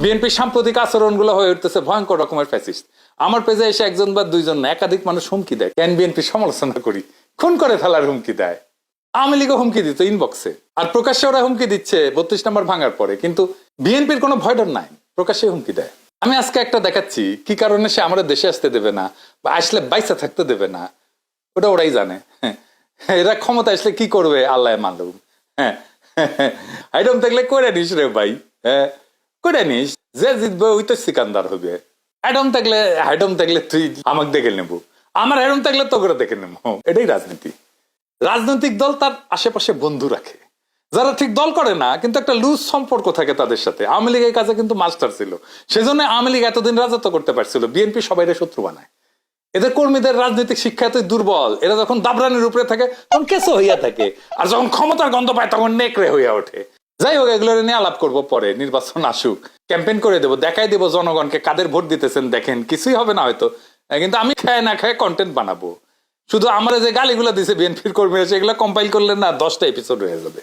বিএনপির সাম্প্রতিক আচরণগুলো হয়ে উঠতেছে ভয়ঙ্কর রকমের ফ্যাসিস্ট। আমার পেজে এসে একজন বা দুইজন না, একাধিক মানুষ হুমকি দেয়, কেন বিএনপির সমালোচনা করি, খুন করে ফেলার হুমকি দেয়। আওয়ামী লীগও হুমকি দিত ইনবক্সে, আর প্রকাশ্যে ওরা হুমকি দিচ্ছে 32 নম্বর ভাঙার পরে, কিন্তু বিএনপির কোনো ভয় ডর নাই, প্রকাশ্যে হুমকি দেয়। আমি আজকে একটা দেখাচ্ছি কি কারণে সে আমাদের দেশে আসতে দেবে না বা আসলে বাইসা থাকতে দেবে না, ওটা ওরাই জানে। এরা ক্ষমতা আসলে কি করবে আল্লাহ মালুম। হ্যাঁ, আইডম থাকলে করে নিস রে ভাই, হ্যাঁ করে নিস, যে জিতবে ওই তো সিকান্দার হবে। হাইডম থাকলে তুই আমাকে দেখে নেবো, আমার হেডম থাকলে তো করে দেখে নেবো। এটাই রাজনীতি। রাজনৈতিক দল তার আশেপাশে বন্ধু রাখে, যারা ঠিক দল করে না কিন্তু একটা লুজ সম্পর্ক থাকে তাদের সাথে। আওয়ামী লীগের কাছে কিন্তু মাস্টার ছিল, সেজন্য আওয়ামী লীগ এতদিন রাজত্ব করতে পারছিল। বিএনপি সবাইরে শত্রু বানায়, এদের কর্মীদের রাজনৈতিক শিক্ষা এতই দুর্বল, এরা যখন দাবরানির উপরে থাকে তখন কেসো হইয়া থাকে, আর যখন ক্ষমতার গন্ধ পায় তখন নেকড়ে হইয়া ওঠে। যাই হোক, এগুলো নিয়ে আলাপ করবো পরে, নির্বাচন আসুক, ক্যাম্পেইন করে দেবো, দেখাই দেবো জনগণকে কাদের ভোট দিতেছেন, দেখেন কিছুই হবে না হয়তো, কিন্তু আমি খায় না খায় কন্টেন্ট বানাবো। শুধু আমরা যে গালিগুলো দিছে বিএনপির কর্মীরা, সেগুলো কম্পাইল করলে না 10টা এপিসোড হয়ে যাবে।